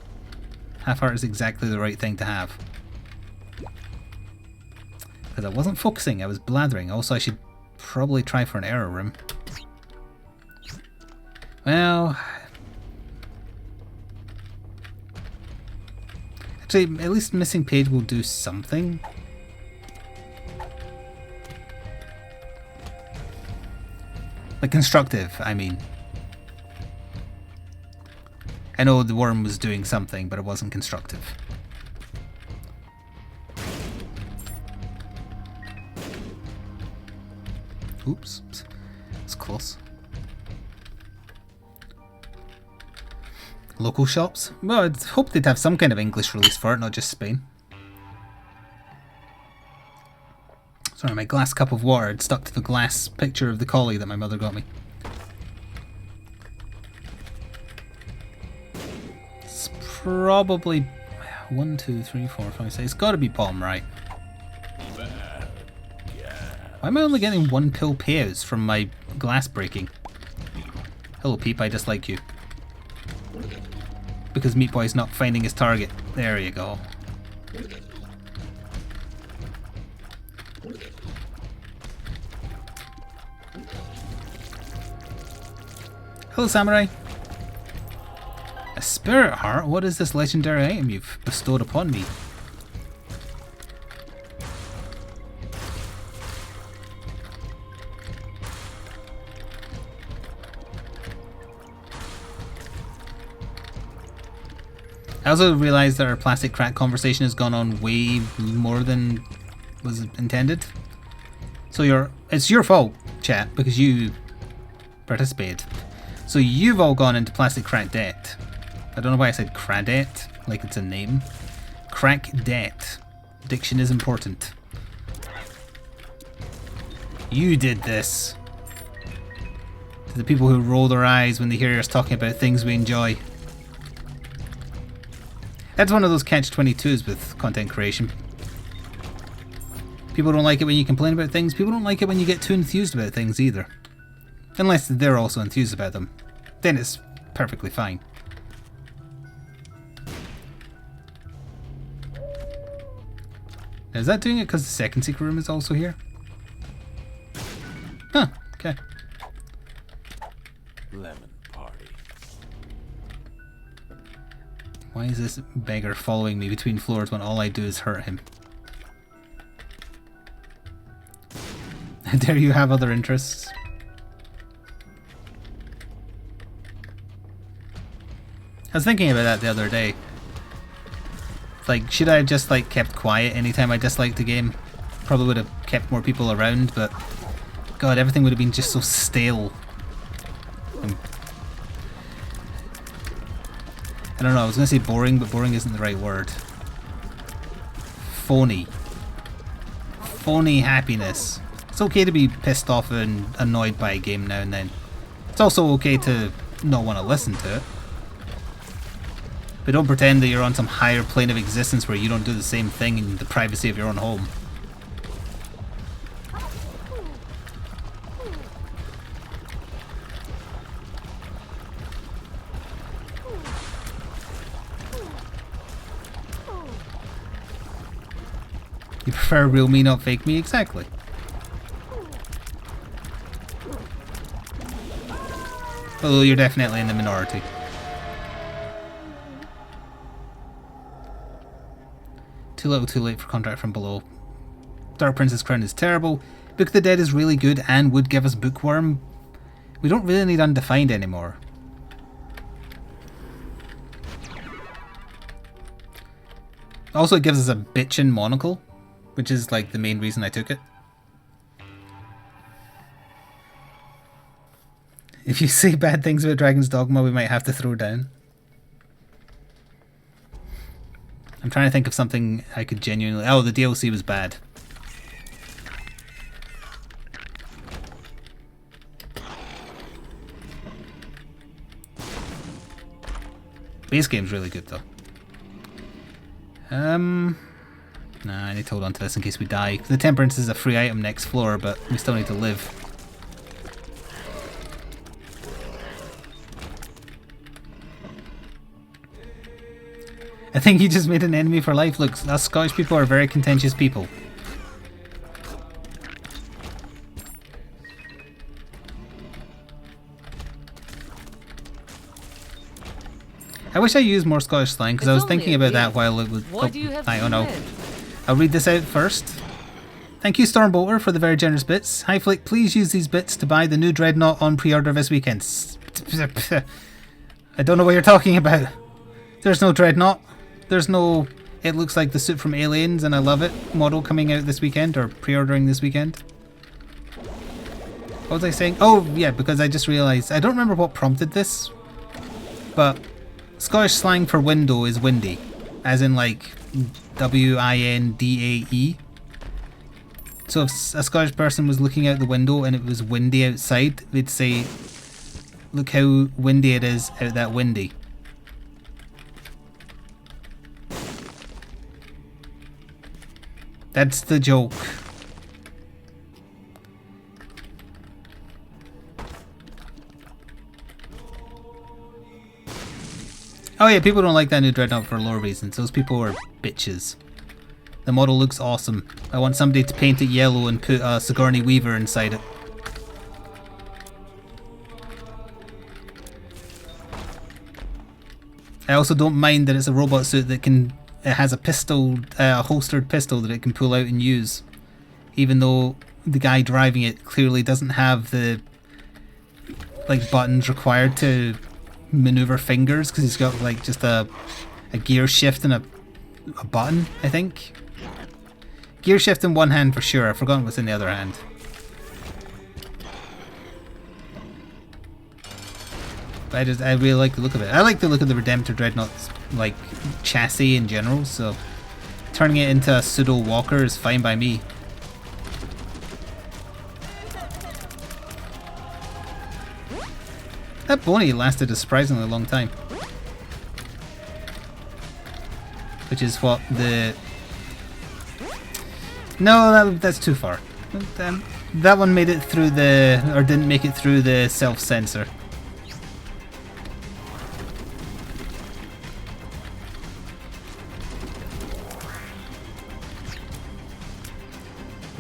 Half-heart is exactly the right thing to have. Because I wasn't focusing, I was blathering. Also, I should probably try for an error room. Well... Actually, at least missing page will do something. Like constructive, I mean. I know the worm was doing something, but it wasn't constructive. Oops. It's close. Local shops? Well, I'd hope they'd have some kind of English release for it, not just Spain. Sorry, my glass cup of water had stuck to the glass picture of the collie that my mother got me. It's probably 1, 2, 3, 4, 5, 6. It's got to be bottom right. Why am I only getting 1 pill payouts from my glass breaking? Hello, Peep, I dislike you. Because Meat Boy's not finding his target. There you go. Hello, Samurai. A spirit heart? What is this legendary item you've bestowed upon me? I also realised that our plastic crack conversation has gone on way more than was intended. So it's your fault, chat, because you participated. So you've all gone into plastic crack debt. I don't know why I said cradet, like it's a name. Crack debt. Diction is important. You did this. To the people who roll their eyes when they hear us talking about things we enjoy. That's one of those catch-22s with content creation. People don't like it when you complain about things. People don't like it when you get too enthused about things either. Unless they're also enthused about them. Then it's perfectly fine. Now, is that doing it because the second secret room is also here? Huh, okay.
Lemon party.
Why is this beggar following me between floors when all I do is hurt him? Dare you have other interests? I was thinking about that the other day. Like, should I have just like kept quiet anytime I disliked the game? Probably would have kept more people around, but God, everything would have been just so stale. I don't know, I was going to say boring, but boring isn't the right word. Phony. Phony happiness. It's okay to be pissed off and annoyed by a game now and then. It's also okay to not want to listen to it. But don't pretend that you're on some higher plane of existence where you don't do the same thing in the privacy of your own home. You prefer real me, not fake me? Exactly. Although you're definitely in the minority. Too little, too late for contract from below. Dark Princess Crown is terrible. Book of the Dead is really good and would give us Bookworm. We don't really need Undefined anymore. Also, it gives us a bitchin' monocle, which is like the main reason I took it. If you say bad things about Dragon's Dogma, we might have to throw down. I'm trying to think of something I could genuinely... Oh, the DLC was bad. Base game's really good though. Nah, I need to hold on to this in case we die. The Temperance is a free item next floor, but we still need to live. I think you just made an enemy for life. Look, us Scottish people are very contentious people. I wish I used more Scottish slang because I was thinking about that while it was...
Why do you have
I
to
don't know.
win?
I'll read this out first. Thank you, Stormbolter, for the very generous bits. Hi, Flik, please use these bits to buy the new Dreadnought on pre-order this weekend. I don't know what you're talking about. There's no Dreadnought. There's no... It looks like the suit from Aliens, and I love it. Model coming out this weekend, or pre-ordering this weekend. What was I saying? Oh, yeah, because I just realised... I don't remember what prompted this, but Scottish slang for window is windy. As in, like, W-I-N-D-A-E. So if a Scottish person was looking out the window and it was windy outside, they'd say, look how windy it is out that windy. That's the joke. Oh yeah, people don't like that new Dreadnought for lore reasons. Those people are bitches. The model looks awesome. I want somebody to paint it yellow and put a Sigourney Weaver inside it. I also don't mind that it's a robot suit that can... It has a pistol, a holstered pistol that it can pull out and use. Even though the guy driving it clearly doesn't have the like buttons required to maneuver fingers, because he's got like just a gear shift and a button, I think. Gear shift in one hand for sure, I've forgotten what's in the other hand. But I really like the look of it. I like the look of the Redemptor Dreadnought's like chassis in general, so turning it into a pseudo walker is fine by me. That Boney lasted a surprisingly long time. Which is what the... No, that's too far. That one made it through the... or didn't make it through the self-censor.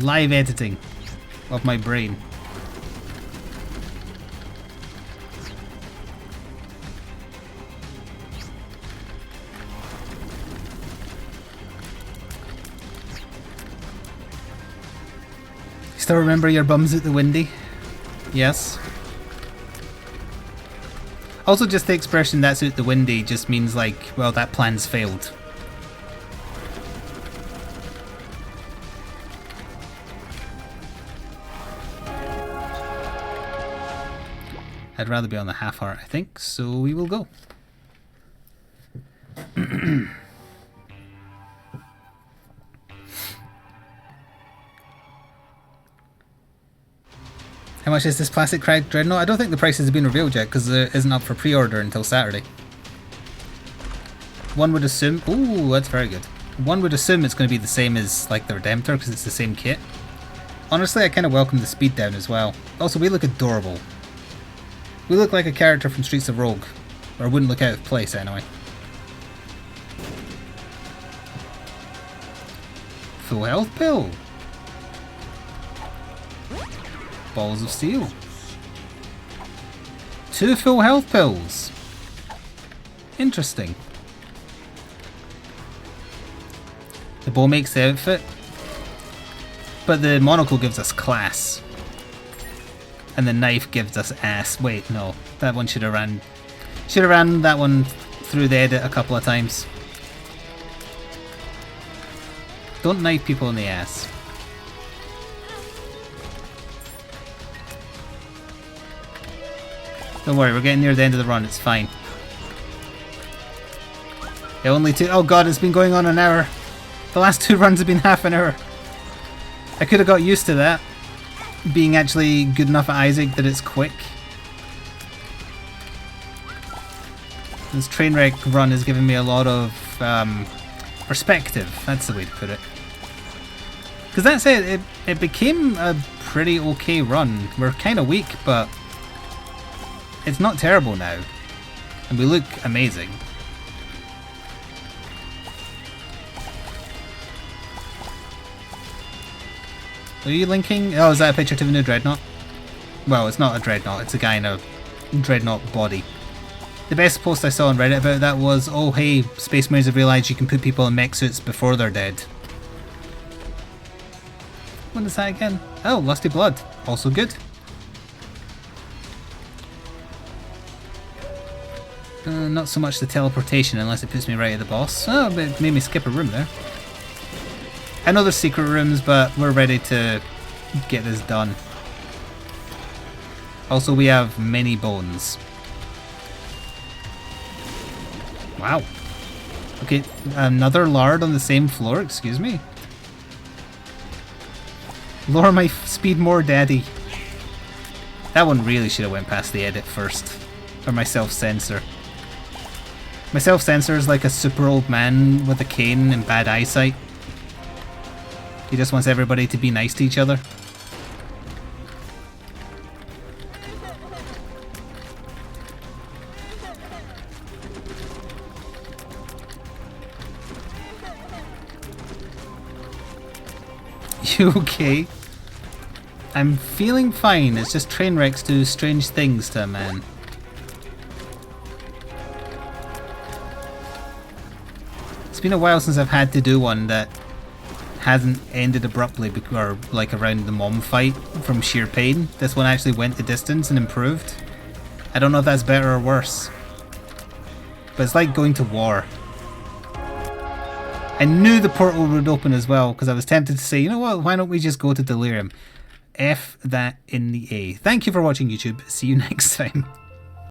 Live editing of my brain. Still remember your bums at the windy? Yes. Also, just the expression "that's out the windy" just means like, well, that plan's failed. I'd rather be on the half heart, I think, so we will go. How much is this plastic cracked Dreadnought? I don't think the prices have been revealed yet because it isn't up for pre-order until Saturday. One would assume... Ooh, that's very good. One would assume it's going to be the same as like the Redemptor because it's the same kit. Honestly, I kind of welcome the speed down as well. Also, we look adorable. We look like a character from Streets of Rogue. Or wouldn't look out of place anyway. Full health pill. Balls of steel. 2 full health pills. Interesting. The bow makes the outfit. But the monocle gives us class. And the knife gives us ass. Wait, no. That one should have ran... Should have ran that one through the edit a couple of times. Don't knife people in the ass. Don't worry, we're getting near the end of the run, it's fine. It only took— oh god, it's been going on an hour. The last 2 runs have been half an hour. I could have got used to that. Being actually good enough at Isaac that it's quick. This train wreck run has given me a lot of perspective, that's the way to put it. Because that's it, it became a pretty okay run. We're kind of weak, but it's not terrible now. And we look amazing. Are you linking? Oh, is that a picture to the new Dreadnought? Well, it's not a Dreadnought, it's a guy in a Dreadnought body. The best post I saw on Reddit about that was, oh hey, Space Marines have realised you can put people in mech suits before they're dead. What is that again? Oh, Lusty Blood. Also good. Not so much the teleportation unless it puts me right at the boss. Oh, but it made me skip a room there. I know there's secret rooms, but we're ready to get this done. Also, we have many bones. Wow. Okay, another lard on the same floor, excuse me. Lower my speed more, daddy. That one really should have went past the edit first. Or my self-censor. My self-censor is like a super old man with a cane and bad eyesight. He just wants everybody to be nice to each other. You okay? I'm feeling fine, it's just train wrecks do strange things to a man. It's been a while since I've had to do one that hasn't ended abruptly or like around the mom fight from sheer pain. This one actually went the distance and improved. I don't know if that's better or worse. But it's like going to war. I knew the portal would open as well because I was tempted to say, you know what, why don't we just go to Delirium? F that in the A. Thank you for watching, YouTube. See you next time.